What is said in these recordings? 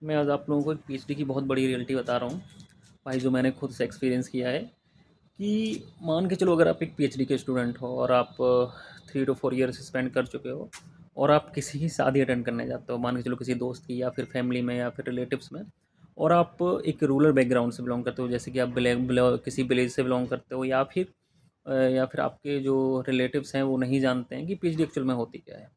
मैं आज आप लोगों को एक पीएचडी की बहुत बड़ी रियलिटी बता रहा हूँ भाई, जो मैंने खुद से एक्सपीरियंस किया है कि मान के चलो, अगर आप एक पीएचडी के स्टूडेंट हो और आप 3 to 4 ईयर्स स्पेंड कर चुके हो और आप किसी की शादी अटेंड करने जाते हो, मान के चलो किसी दोस्त की या फिर फैमिली में या फिर रिलेटिव्स में, और आप एक रूरल बैकग्राउंड से बिलोंग करते हो, जैसे कि आप किसी विलेज से बिलोंग करते हो, या फिर आपके जो रिलेटिव्स हैं वो नहीं जानते हैं कि पीएचडी एक्चुअल में होती क्या है।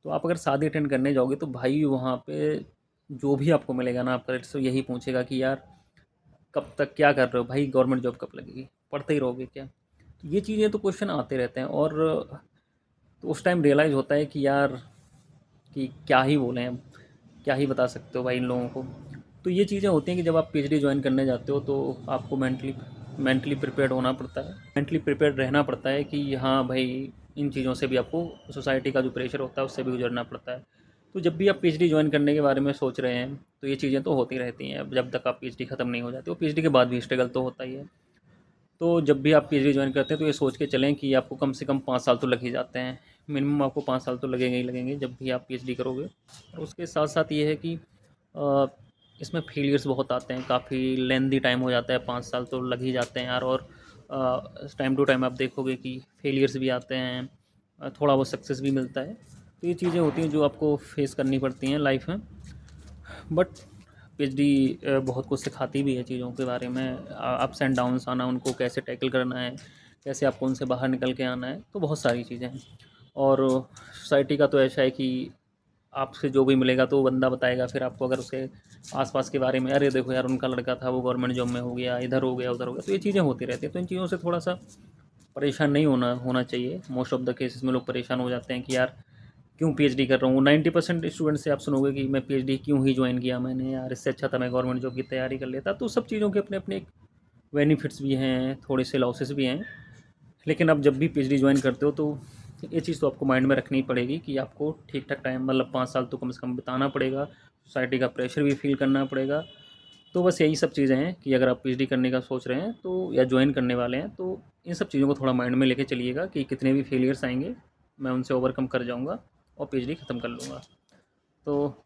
तो आप अगर शादी अटेंड करने जाओगे तो भाई वहाँ पे जो भी आपको मिलेगा ना, आपका रेट यही पूछेगा कि यार कब तक क्या कर रहे हो भाई, गवर्नमेंट जॉब कब लगेगी, पढ़ते ही रहोगे क्या। तो ये चीज़ें तो क्वेश्चन आते रहते हैं, और तो उस टाइम रियलाइज़ होता है कि यार कि क्या ही बोलें हम, क्या ही बता सकते हो भाई इन लोगों को। तो ये चीज़ें होती हैं कि जब आप पीएचडी ज्वाइन करने जाते हो तो आपको मेंटली प्रिपेयर्ड होना पड़ता है, मेंटली प्रिपेयर्ड रहना पड़ता है कि हाँ भाई, इन चीज़ों से भी आपको, सोसाइटी का जो प्रेशर होता है उससे भी गुजरना पड़ता है। तो जब भी आप पीएचडी ज्वाइन करने के बारे में सोच रहे हैं तो ये चीज़ें तो होती रहती हैं, अब जब तक आप पीएचडी ख़त्म नहीं हो जाती, और पीएचडी के बाद भी स्ट्रगल तो होता ही है। तो जब भी आप पीएचडी ज्वाइन करते हैं तो ये सोच के चलें कि आपको कम से कम 5 साल तो लग ही जाते हैं। मिनिमम आपको 5 साल तो लगेंगे ही लगेंगे जब भी आप पीएचडी करोगे। और उसके साथ साथ ये है कि अ, इसमें फेलियर्स बहुत आते हैं, काफ़ी लेंदी टाइम हो जाता है, 5 साल तो लग ही जाते हैं यार। और टाइम टू टाइम आप देखोगे कि फेलियर्स भी आते हैं, थोड़ा बहुत सक्सेस भी मिलता है। तो ये चीज़ें होती हैं जो आपको फेस करनी पड़ती हैं लाइफ में। बट पीएचडी बहुत कुछ सिखाती भी है चीज़ों के बारे में, अप्स एंड डाउन्स आना, उनको कैसे टैकल करना है, कैसे आपको उनसे बाहर निकल के आना है, तो बहुत सारी चीज़ें हैं। और सोसाइटी का तो ऐसा है कि आपसे जो भी मिलेगा तो वो बंदा बताएगा फिर आपको, अगर उसके आसपास के बारे में, अरे देखो यार उनका लड़का था वो गवर्नमेंट जॉब में हो गया, इधर हो गया उधर हो गया। तो ये चीज़ें होती रहती हैं, तो इन चीज़ों से थोड़ा सा परेशान नहीं होना होना चाहिए। मोस्ट ऑफ द केसेस में लोग परेशान हो जाते हैं कि यार क्यों पीएचडी कर रहा हूँ। 90% स्टूडेंट से आप सुनोगे कि मैं पीएचडी क्यों ही ज्वाइन किया मैंने, यार इससे अच्छा था मैं गवर्नमेंट जॉब की तैयारी कर लेता। तो सब चीज़ों के अपने अपने बेनिफिट्स भी हैं, थोड़े से लॉसेस भी हैं। लेकिन आप जब भी पीएचडी ज्वाइन करते हो तो ये चीज़ तो आपको माइंड में रखनी पड़ेगी कि आपको ठीक ठाक टाइम, मतलब 5 साल तो कम से कम बिताना पड़ेगा, सोसाइटी का प्रेशर भी फील करना पड़ेगा। तो बस यही सब चीज़ें हैं कि अगर आप पीएचडी करने का सोच रहे हैं तो, या ज्वाइन करने वाले हैं तो, इन सब चीज़ों को थोड़ा माइंड में लेके चलिएगा कि कितने भी फेलियर्स आएंगे मैं उनसे ओवरकम कर जाऊँगा और पीएचडी ख़त्म कर लूँगा। तो